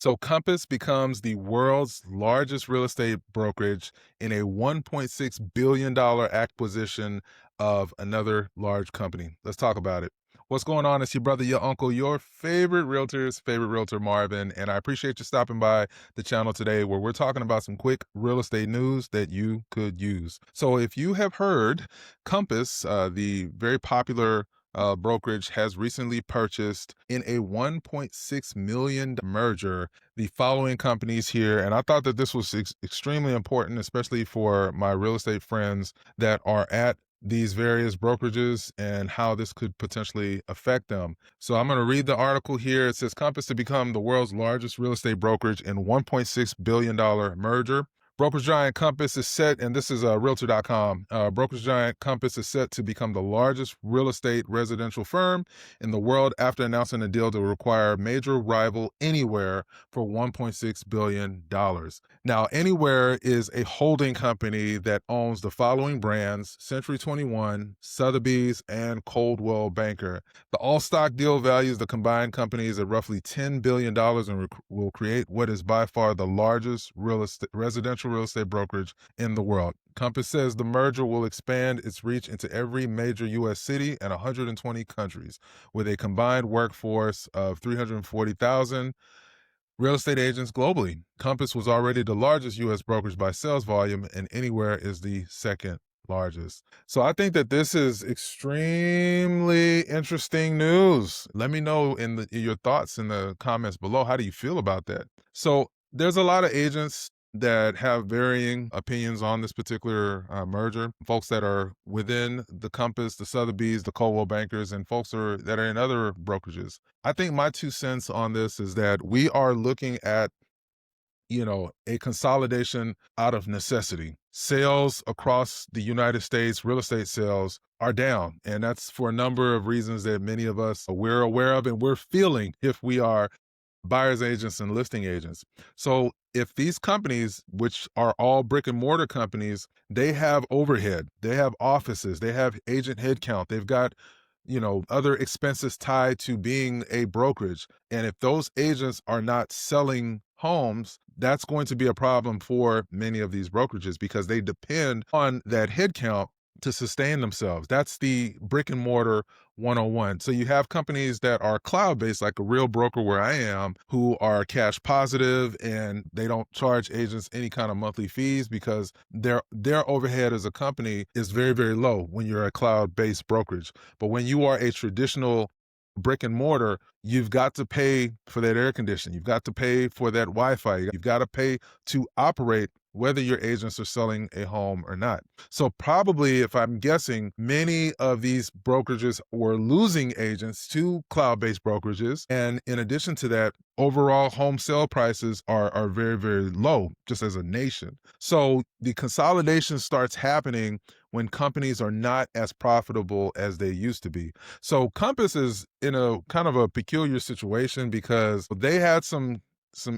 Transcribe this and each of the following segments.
So Compass becomes the world's largest real estate brokerage in a $1.6 billion acquisition of another large company. Let's talk about it. What's going on? It's your brother, your uncle, your favorite realtor's favorite realtor, Marvin. And I appreciate you stopping by the channel today where we're talking about some quick real estate news that you could use. So if you have heard, Compass, the very popular brokerage, has recently purchased in a $1.6 million merger the following companies here. And I thought that this was extremely important, especially for my real estate friends that are at these various brokerages and how this could potentially affect them. So I'm going to read the article here. It says Compass to become the world's largest real estate brokerage in $1.6 billion merger. Brokerage giant Compass is set, and this is Realtor.com. Brokerage giant Compass is set to become the largest real estate residential firm in the world after announcing a deal to acquire major rival Anywhere for $1.6 billion. Now, Anywhere is a holding company that owns the following brands: Century 21, Sotheby's, and Coldwell Banker. The all-stock deal values the combined companies at roughly $10 billion and will create what is by far the largest residential real estate brokerage in the world. Compass says the merger will expand its reach into every major U.S. city and 120 countries, with a combined workforce of 340,000 real estate agents globally. Compass was already the largest U.S. brokerage by sales volume, and Anywhere is the second largest. So I think that this is extremely interesting news. Let me know in your thoughts in the comments below. How do you feel about that? So there's a lot of agents that have varying opinions on this particular merger. Folks that are within the Compass, the Sotheby's, the Coldwell Bankers, and folks that are in other brokerages. I think my 2 cents on this is that we are looking at a consolidation out of necessity. Sales across the United States, real estate sales are down. And that's for a number of reasons that many of us we're aware of and we're feeling if we are buyer's agents and listing agents. So if these companies, which are all brick and mortar companies, they have overhead, they have offices, they have agent headcount, they've got other expenses tied to being a brokerage. And if those agents are not selling homes, that's going to be a problem for many of these brokerages because they depend on that headcount to sustain themselves. That's the brick and mortar 101. So you have companies that are cloud based, like a Real Broker where I am, who are cash positive and they don't charge agents any kind of monthly fees because their overhead as a company is very, very low when you're a cloud based brokerage. But when you are a traditional brick and mortar, you've got to pay for that air conditioning. You've got to pay for that Wi-Fi. You've got to pay to operate whether your agents are selling a home or not. So probably, if I'm guessing, many of these brokerages were losing agents to cloud-based brokerages. And in addition to that, overall home sale prices are very, very low just as a nation. So the consolidation starts happening when companies are not as profitable as they used to be. So Compass is in a kind of a peculiar situation because they had some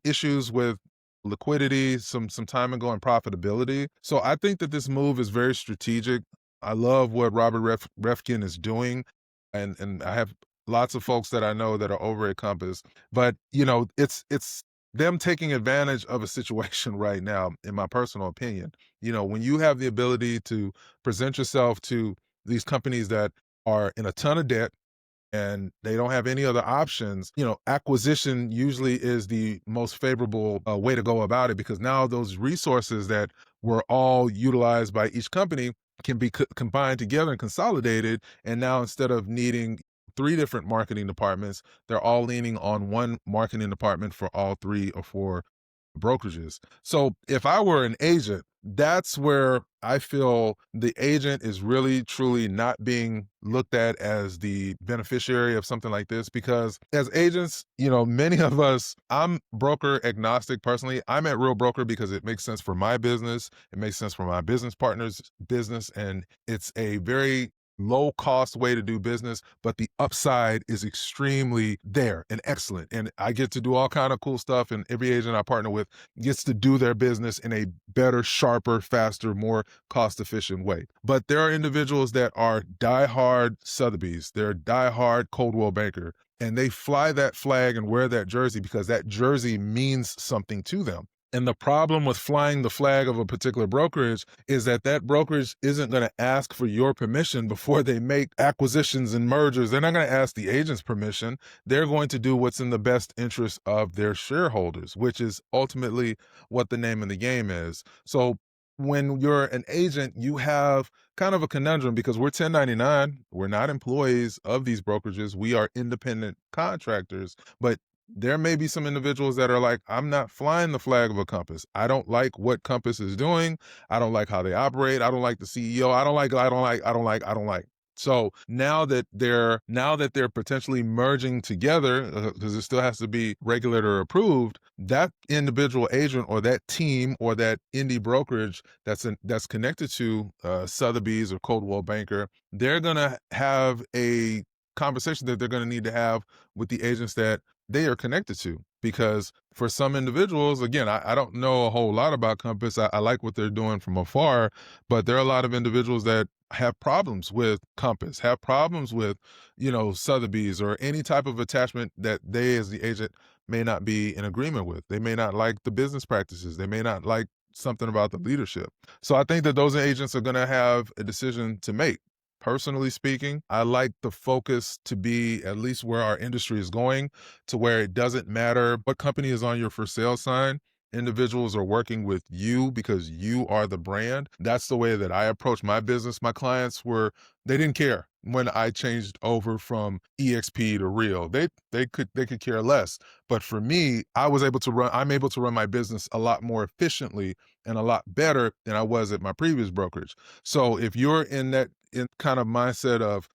issues with liquidity some time ago and profitability. So I think that this move is very strategic. I love what Robert Refkin is doing, and I have lots of folks that I know that are over at Compass. But it's them taking advantage of a situation right now, in my personal opinion. When you have the ability to present yourself to these companies that are in a ton of debt and they don't have any other options, acquisition usually is the most favorable way to go about it because now those resources that were all utilized by each company can be combined together and consolidated. And now instead of needing three different marketing departments, they're all leaning on one marketing department for all three or four brokerages. So if I were an agent, that's where I feel the agent is really truly not being looked at as the beneficiary of something like this because as agents, many of us, I'm broker agnostic personally. I'm at Real Broker because it makes sense for my business. It makes sense for my business partner's business. And it's a very low cost way to do business, but the upside is extremely there and excellent. And I get to do all kind of cool stuff. And every agent I partner with gets to do their business in a better, sharper, faster, more cost efficient way. But there are individuals that are diehard Sotheby's, they're diehard Coldwell Banker. and they fly that flag and wear that jersey because that jersey means something to them. And the problem with flying the flag of a particular brokerage is that that brokerage isn't going to ask for your permission before they make acquisitions and mergers. They're not going to ask the agent's permission. They're going to do what's in the best interest of their shareholders, which is ultimately what the name of the game is. So when you're an agent, you have kind of a conundrum because we're 1099. We're not employees of these brokerages. We are independent contractors, but there may be some individuals that are like, I'm not flying the flag of a Compass. I don't like what Compass is doing. I don't like how they operate. I don't like the CEO. I don't like. So now that they're potentially merging together, because it still has to be regulator approved, that individual agent or that team or that indie brokerage that's connected to Sotheby's or Coldwell Banker, they're gonna have a conversation that they're gonna need to have with the agents that they are connected to. Because for some individuals, again, I don't know a whole lot about Compass. I like what they're doing from afar, but there are a lot of individuals that have problems with Compass, have problems with, Sotheby's or any type of attachment that they as the agent may not be in agreement with. They may not like the business practices. They may not like something about the leadership. So I think that those agents are going to have a decision to make. Personally speaking, I like the focus to be at least where our industry is going, to where it doesn't matter what company is on your for sale sign. Individuals are working with you because you are the brand. That's the way that I approach my business. My clients they didn't care when I changed over from EXP to Real. They could care less. But for me, I'm able to run my business a lot more efficiently and a lot better than I was at my previous brokerage. So if you're in kind of mindset of,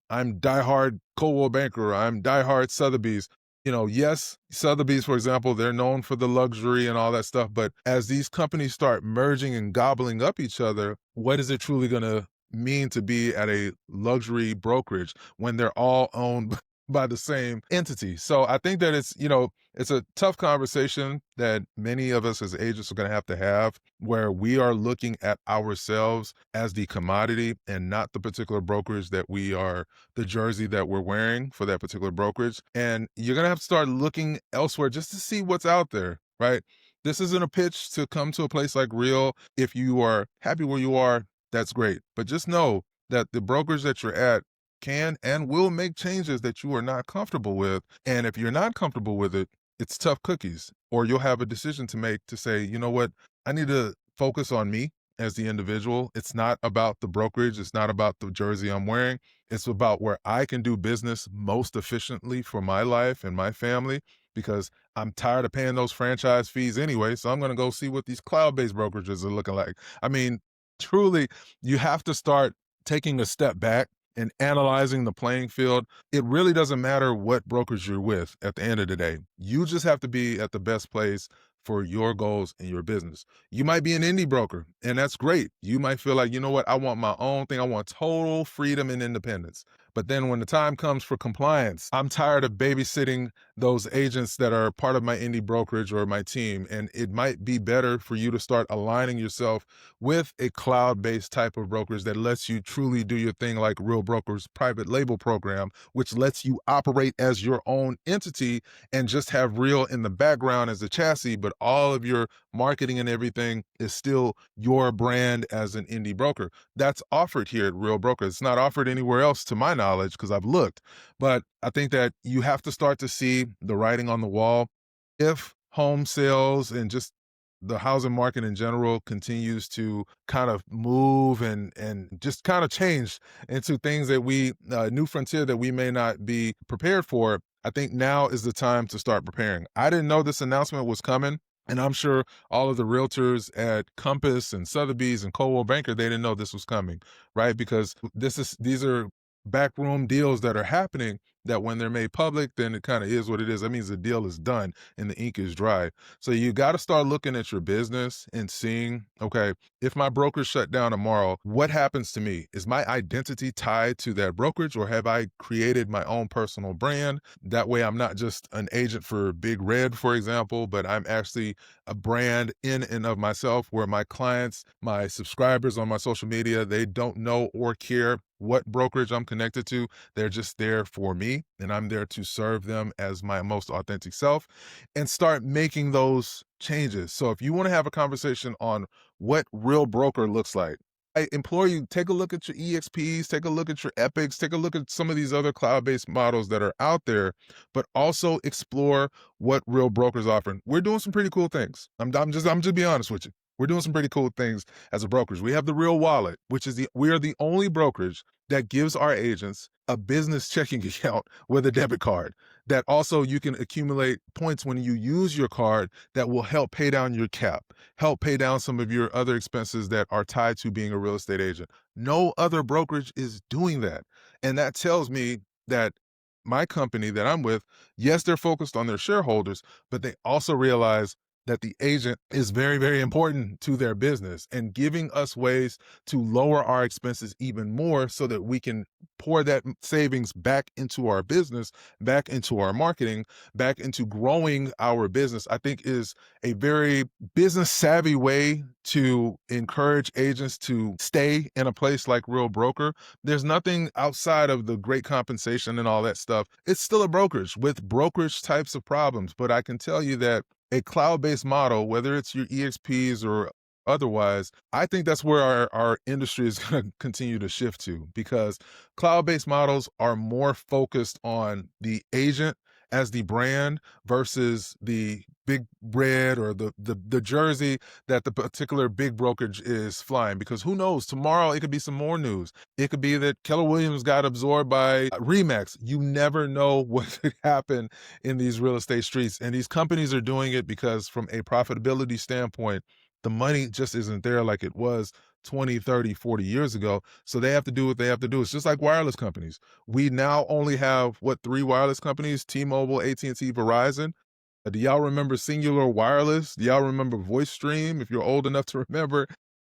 I'm diehard Coldwell Banker, or I'm diehard Sotheby's, yes, Sotheby's, for example, they're known for the luxury and all that stuff. But as these companies start merging and gobbling up each other, what is it truly going to mean to be at a luxury brokerage when they're all owned by the same entity? So I think that it's a tough conversation that many of us as agents are going to have, where we are looking at ourselves as the commodity and not the particular brokerage the jersey that we're wearing for that particular brokerage. And you're going to have to start looking elsewhere just to see what's out there, right? This isn't a pitch to come to a place like Real. If you are happy where you are, that's great. But just know that the brokerage that you're at can and will make changes that you are not comfortable with. And if you're not comfortable with it, it's tough cookies. Or you'll have a decision to make to say, you know what, I need to focus on me as the individual. It's not about the brokerage. It's not about the jersey I'm wearing. It's about where I can do business most efficiently for my life and my family, because I'm tired of paying those franchise fees anyway. So I'm going to go see what these cloud-based brokerages are looking like. I mean, truly, you have to start taking a step back and analyzing the playing field. It really doesn't matter what brokerage you're with at the end of the day. You just have to be at the best place for your goals and your business. You might be an indie broker, and that's great. You might feel like, you know what, I want my own thing. I want total freedom and independence. But then when the time comes for compliance, I'm tired of babysitting those agents that are part of my indie brokerage or my team. And it might be better for you to start aligning yourself with a cloud-based type of brokerage that lets you truly do your thing, like Real Brokers private label program, which lets you operate as your own entity and just have Real in the background as a chassis, but all of your marketing and everything is still your brand as an indie broker. That's offered here at Real Brokers. It's not offered anywhere else to my knowledge, because I've looked. But I think that you have to start to see the writing on the wall. If home sales and just the housing market in general continues to kind of move and just kind of change into things that new frontier that we may not be prepared for, I think now is the time to start preparing. I didn't know this announcement was coming. And I'm sure all of the realtors at Compass and Sotheby's and Coldwell Banker, they didn't know this was coming, right? Because these are backroom deals that are happening, that when they're made public, then it kind of is what it is. That means the deal is done and the ink is dry. So you got to start looking at your business and seeing, okay, if my brokerage shut down tomorrow, what happens to me? Is my identity tied to that brokerage, or have I created my own personal brand? That way I'm not just an agent for Big Red, for example, but I'm actually a brand in and of myself, where my clients, my subscribers on my social media, they don't know or care what brokerage I'm connected to. They're just there for me. me, and I'm there to serve them as my most authentic self and start making those changes. So if you want to have a conversation on what real broker looks like, I implore you, take a look at your EXPs, take a look at your Epics, take a look at some of these other cloud-based models that are out there, but also explore what real brokers offering. We're doing some pretty cool things. I'm just being honest with you. We're doing some pretty cool things as a brokerage. We have the Real Wallet, which is we are the only brokerage that gives our agents a business checking account with a debit card that also you can accumulate points when you use your card that will help pay down your cap, help pay down some of your other expenses that are tied to being a real estate agent. No other brokerage is doing that. And that tells me that my company that I'm with, yes, they're focused on their shareholders, but they also realize that the agent is very, very important to their business and giving us ways to lower our expenses even more so that we can pour that savings back into our business, back into our marketing, back into growing our business, I think is a very business savvy way to encourage agents to stay in a place like Real Broker. There's nothing outside of the great compensation and all that stuff. It's still a brokerage with brokerage types of problems, but I can tell you that a cloud-based model, whether it's your EXPs or otherwise, I think that's where our industry is going to continue to shift to because cloud-based models are more focused on the agent as the brand versus the big red or the jersey that the particular big brokerage is flying. Because who knows, tomorrow it could be some more news. It could be that Keller Williams got absorbed by Remax. You never know what could happen in these real estate streets. And these companies are doing it because from a profitability standpoint, the money just isn't there like it was 20, 30, 40 years ago. So they have to do what they have to do. It's just like wireless companies. We now only have, what, three wireless companies, T-Mobile, AT&T, Verizon. Do y'all remember Singular Wireless? Do y'all remember VoiceStream, if you're old enough to remember?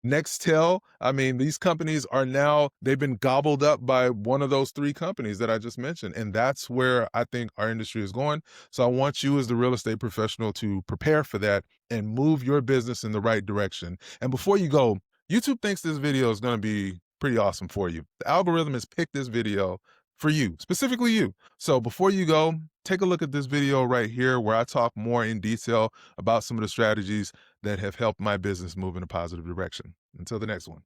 Nextel. I mean, these companies are now, they've been gobbled up by one of those three companies that I just mentioned. And that's where I think our industry is going. So I want you as the real estate professional to prepare for that and move your business in the right direction. And before you go, YouTube thinks this video is going to be pretty awesome for you. The algorithm has picked this video for you, specifically you. So before you go, take a look at this video right here where I talk more in detail about some of the strategies that have helped my business move in a positive direction. Until the next one.